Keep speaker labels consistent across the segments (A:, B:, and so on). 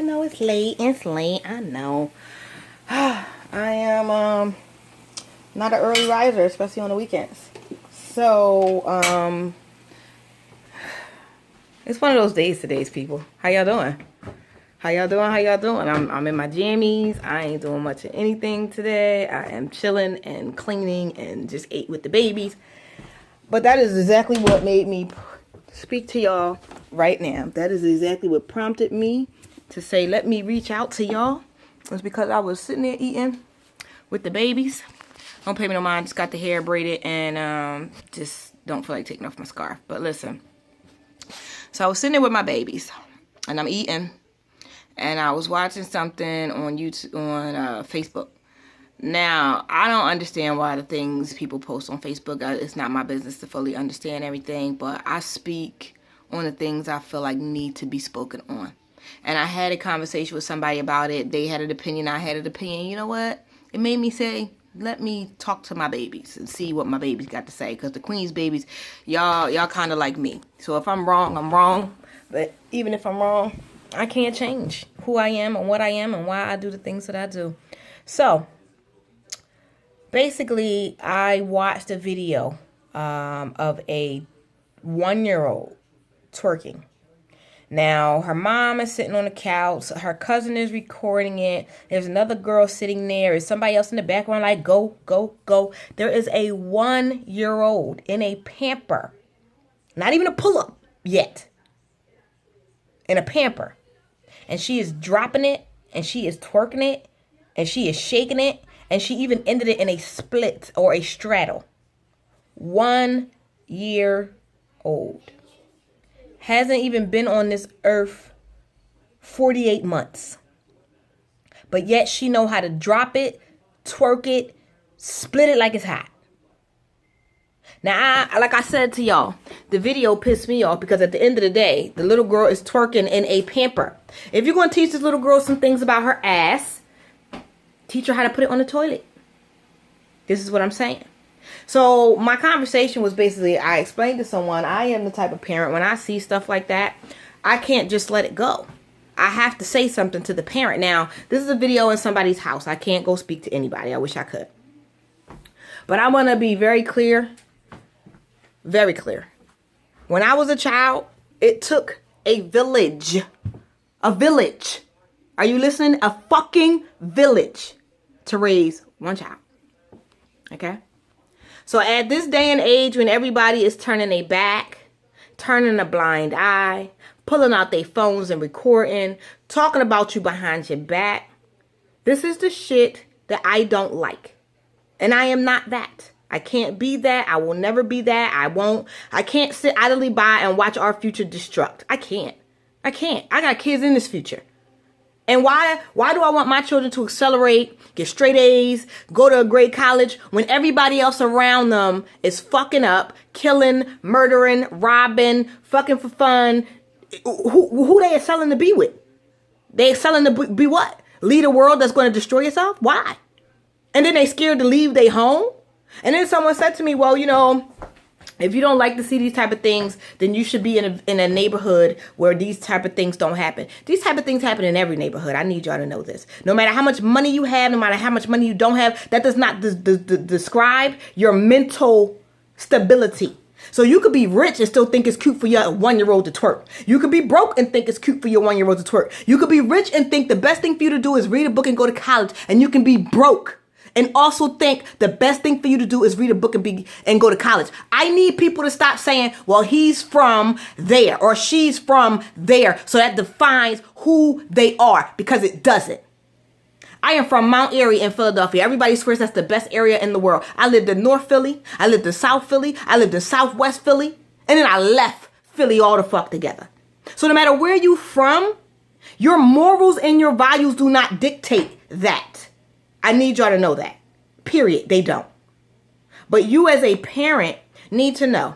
A: know it's late. It's late. I know. I am not an early riser, especially on the weekends. So it's one of those days today's people. How y'all doing? How y'all doing? How y'all doing? I'm in my jammies. I ain't doing much of anything today. I am chilling and cleaning and just ate with the babies. But that is exactly what made me speak to y'all right now. That is exactly what prompted me to say, let me reach out to y'all. It's because I was sitting there eating with the babies. Don't pay me no mind. Just got the hair braided and just don't feel like taking off my scarf. But listen. So I was sitting there with my babies and I'm eating. And I was watching something on YouTube, on Facebook. Now, I don't understand why the things people post on Facebook, it's not my business to fully understand everything, but I speak on the things I feel like need to be spoken on. And I had a conversation with somebody about it. They had an opinion, I had an opinion. You know what? It made me say, let me talk to my babies and see what my babies got to say. Because the Queen's babies, y'all kind of like me. So if I'm wrong, I'm wrong. But even if I'm wrong, I can't change who I am and what I am and why I do the things that I do. So basically, I watched a video of a 1-year-old twerking. Now, her mom is sitting on the couch. Her cousin is recording it. There's another girl sitting there. There's somebody else in the background like, go, go, go. There is a 1-year-old in a pamper. Not even a pull-up yet. In a pamper. And she is dropping it. And she is twerking it. And she is shaking it. And she even ended it in a split or a straddle. 1 year old. Hasn't even been on this earth 48 months. But yet she know how to drop it, twerk it, split it like it's hot. Now, like I said to y'all, the video pissed me off because at the end of the day, the little girl is twerking in a pamper. If you're going to teach this little girl some things about her ass, teach her how to put it on the toilet. This is what I'm saying. So my conversation was basically, I explained to someone, I am the type of parent, when I see stuff like that, I can't just let it go. I have to say something to the parent. Now, this is a video in somebody's house. I can't go speak to anybody. I wish I could. But I want to be very clear. Very clear. When I was a child, it took a village. A village. Are you listening? A fucking village to raise one child. Okay? So at this day and age when everybody is turning their back, turning a blind eye, pulling out their phones and recording, talking about you behind your back, this is the shit that I don't like. And I am not that. I can't be that. I will never be that. I won't. I can't sit idly by and watch our future destruct. I can't. I got kids in this future. And why do I want my children to accelerate, get straight A's, go to a great college when everybody else around them is fucking up, killing, murdering, robbing, fucking for fun? Who they excelling to be with? They excelling to be what? Lead a world that's going to destroy itself? Why? And then they scared to leave their home? And then someone said to me, well, you know, if you don't like to see these type of things, then you should be in a neighborhood where these type of things don't happen. These type of things happen in every neighborhood. I need y'all to know this. No matter how much money you have, no matter how much money you don't have, that does not describe your mental stability. So you could be rich and still think it's cute for your 1-year-old to twerk. You could be broke and think it's cute for your 1-year-old to twerk. You could be rich and think the best thing for you to do is read a book and go to college. And you can be broke and also think the best thing for you to do is read a book and go to college. I need people to stop saying, well, he's from there or she's from there. So that defines who they are, because it doesn't. I am from Mount Airy in Philadelphia. Everybody swears that's the best area in the world. I lived in North Philly. I lived in South Philly. I lived in Southwest Philly. And then I left Philly all the fuck together. So no matter where you from, your morals and your values do not dictate that. I need y'all to know that. Period. They don't. But you as a parent need to know.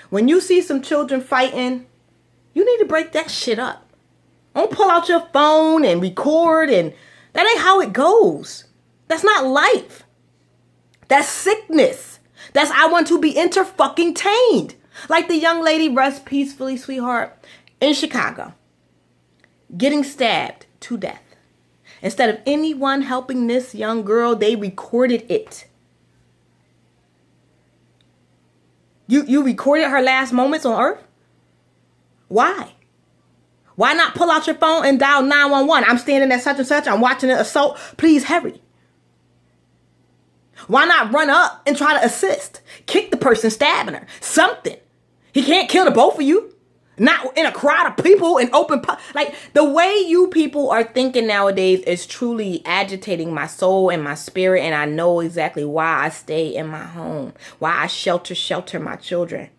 A: When you see some children fighting, you need to break that shit up. Don't pull out your phone and record, and that ain't how it goes. That's not life. That's sickness. That's I want to be inter-fucking-tained. Like the young lady, rest peacefully, sweetheart, in Chicago. Getting stabbed, to death. Instead of anyone helping this young girl, they recorded it. You recorded her last moments on earth? Why? Why not pull out your phone and dial 911? I'm standing at such and such. I'm watching an assault. Please hurry. Why not run up and try to assist? Kick the person stabbing her. Something. He can't kill the both of you. Not in a crowd of people in open like the way you people are thinking nowadays is truly agitating my soul and my spirit. And I know exactly why I stay in my home, why I shelter my children.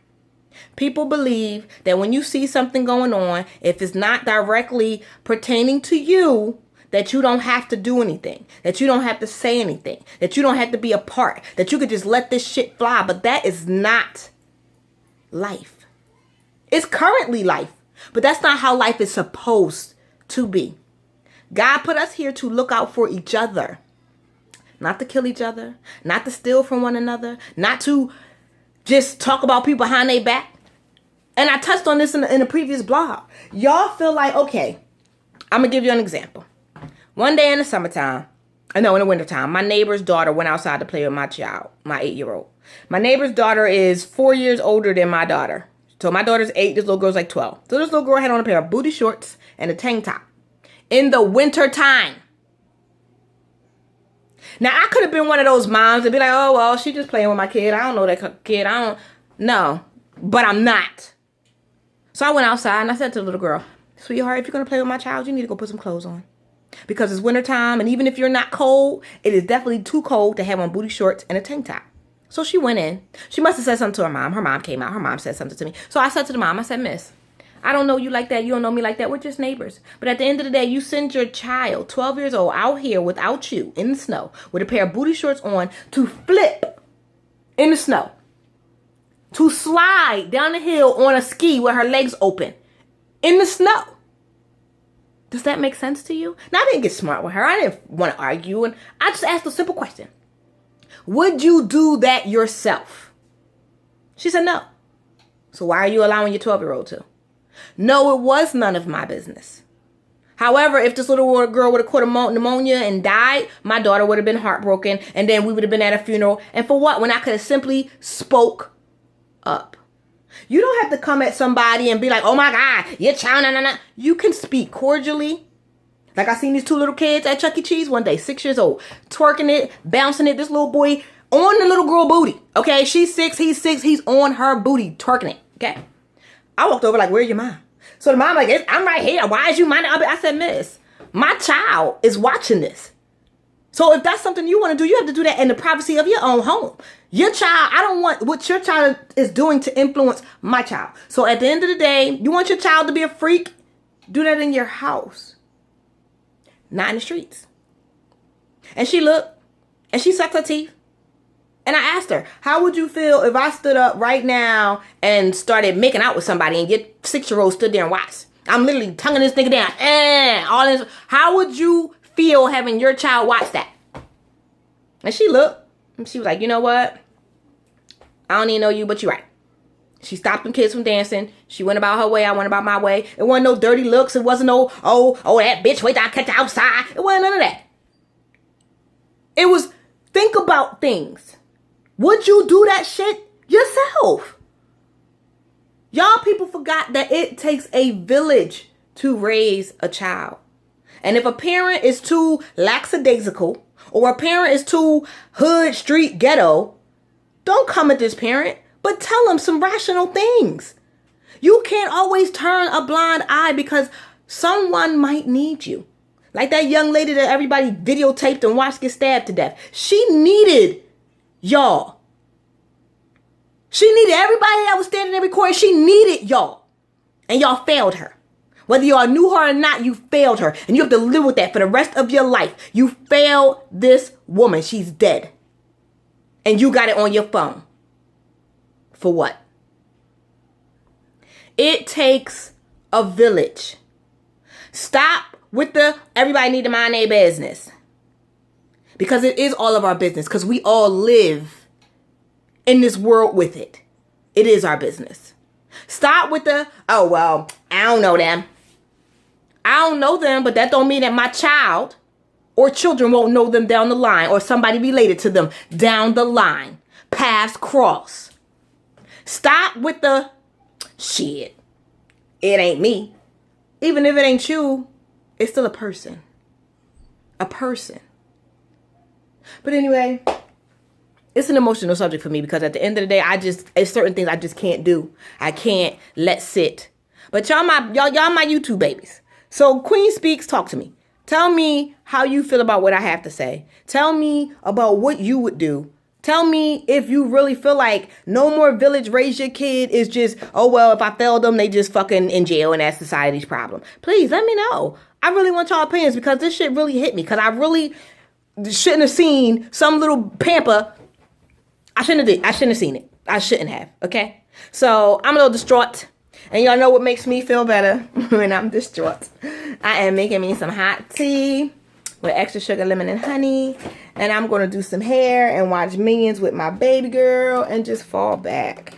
A: People believe that when you see something going on, if it's not directly pertaining to you, that you don't have to do anything, that you don't have to say anything, that you don't have to be a part, that you could just let this shit fly. But that is not life. It's currently life, but that's not how life is supposed to be. God put us here to look out for each other, not to kill each other, not to steal from one another, not to just talk about people behind their back. And I touched on this in a previous blog. Y'all feel like, okay, I'm going to give you an example. One day in the summertime, in the wintertime, my neighbor's daughter went outside to play with my child, my 8-year-old. My neighbor's daughter is 4 years older than my daughter. So my daughter's 8, this little girl's like 12. So this little girl had on a pair of booty shorts and a tank top in the winter time. Now, I could have been one of those moms and be like, oh, well, she just playing with my kid. I don't know that kid. I don't know. But I'm not. So I went outside and I said to the little girl, sweetheart, if you're going to play with my child, you need to go put some clothes on. Because it's winter time. And even if you're not cold, it is definitely too cold to have on booty shorts and a tank top. So she went in. She must have said something to her mom. Her mom came out. Her mom said something to me. So I said to the mom, I said, Miss, I don't know you like that. You don't know me like that. We're just neighbors. But at the end of the day, you send your child, 12 years old, out here without you in the snow with a pair of booty shorts on to flip in the snow, to slide down the hill on a ski with her legs open in the snow. Does that make sense to you? Now, I didn't get smart with her. I didn't want to argue. And I just asked a simple question. Would you do that yourself? She said no. So why are you allowing your 12-year-old to? No, it was none of my business. However, if this little girl would have caught pneumonia and died, my daughter would have been heartbroken. And then we would have been at a funeral. And for what? When I could have simply spoke up. You don't have to come at somebody and be like, oh my God, your child, no. You can speak cordially. Like I seen these 2 little kids at Chuck E. Cheese one day, 6 years old, twerking it, bouncing it. This little boy on the little girl booty. Okay, she's 6, he's 6, he's on her booty, twerking it. Okay, I walked over like, where's your mom? So the mom like, I'm right here. Why is you minding? I said, Miss, my child is watching this. So if that's something you want to do, you have to do that in the privacy of your own home. Your child, I don't want what your child is doing to influence my child. So at the end of the day, you want your child to be a freak? Do that in your house. Not in the streets. And she looked and she sucked her teeth. And I asked her, how would you feel if I stood up right now and started making out with somebody and your 6-year-old stood there and watched? I'm literally tonguing this nigga down. All this. How would you feel having your child watch that? And she looked and she was like, you know what? I don't even know you, but you're right. She stopped them kids from dancing. She went about her way. I went about my way. It wasn't no dirty looks. It wasn't no, oh, that bitch, wait till I catch you outside. It wasn't none of that. It was, think about things. Would you do that shit yourself? Y'all people forgot that it takes a village to raise a child. And if a parent is too lackadaisical or a parent is too hood, street, ghetto, don't come at this parent. But tell them some rational things. You can't always turn a blind eye because someone might need you. Like that young lady that everybody videotaped and watched get stabbed to death. She needed y'all. She needed everybody that was standing in recording. She needed y'all. And y'all failed her. Whether y'all knew her or not, you failed her. And you have to live with that for the rest of your life. You failed this woman. She's dead. And you got it on your phone. For what? It takes a village. Stop with the everybody need to mind their business. Because it is all of our business. Because we all live in this world with it. It is our business. Stop with the, oh, well, I don't know them. I don't know them, but that don't mean that my child or children won't know them down the line, or somebody related to them down the line. Paths cross. Stop with the shit. It ain't me. Even if it ain't you, it's still a person. A person. But anyway, it's an emotional subject for me because at the end of the day, it's certain things I just can't do. I can't let sit. But y'all my YouTube babies. So Queen Speaks, talk to me. Tell me how you feel about what I have to say. Tell me about what you would do. Tell me if you really feel like no more village raise your kid is just, oh, well, if I failed them, they just fucking in jail and that's society's problem. Please let me know. I really want y'all opinions because this shit really hit me. Because I really shouldn't have seen some little pamper. I shouldn't have seen it. I shouldn't have. Okay. So I'm a little distraught. And y'all know what makes me feel better when I'm distraught. I am making me some hot tea with extra sugar, lemon, and honey. And I'm going to do some hair and watch Minions with my baby girl and just fall back.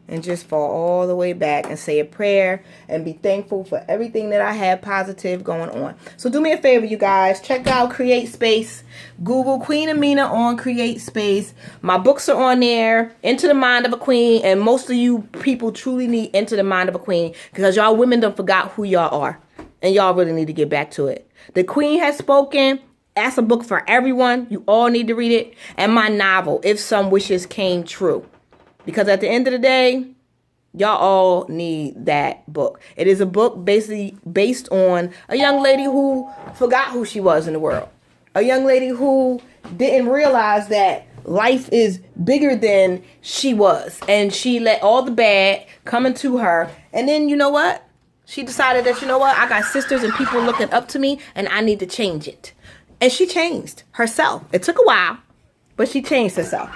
A: And just fall all the way back and say a prayer and be thankful for everything that I have positive going on. So do me a favor, you guys. Check out Create Space. Google Queen Amina on Create Space. My books are on there. Into the Mind of a Queen. And most of you people truly need Into the Mind of a Queen. Because y'all women done forgot who y'all are. And y'all really need to get back to it. The Queen Has Spoken. That's a book for everyone. You all need to read it. And my novel, If Some Wishes Came True. Because at the end of the day, y'all all need that book. It is a book basically based on a young lady who forgot who she was in the world. A young lady who didn't realize that life is bigger than she was. And she let all the bad come into her. And then, you know what? She decided that, you know what? I got sisters and people looking up to me and I need to change it. And she changed herself. It took a while, but she changed herself.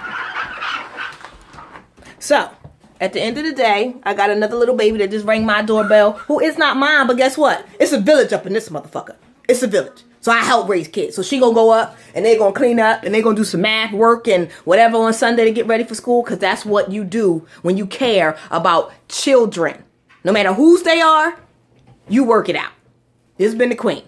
A: So, at the end of the day, I got another little baby that just rang my doorbell, who is not mine, but guess what? It's a village up in this motherfucker. It's a village. So I help raise kids. So she gonna go up, and they gonna clean up, and they gonna do some math work and whatever on Sunday to get ready for school, because that's what you do when you care about children. No matter whose they are, you work it out. This has been the Queen.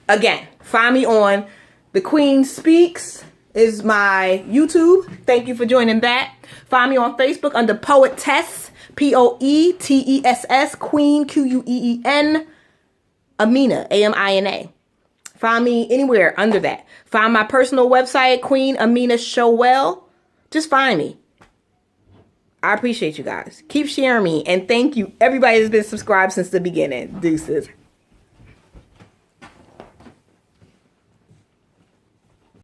A: Again, find me on The Queen Speaks is my YouTube. Thank you for joining that. Find me on Facebook under Poetess, Poetess, Queen, Queen, Amina, Amina. Find me anywhere under that. Find my personal website, Queen Amina Showell. Just find me. I appreciate you guys. Keep sharing me. And thank you, everybody that's been subscribed since the beginning. Deuces.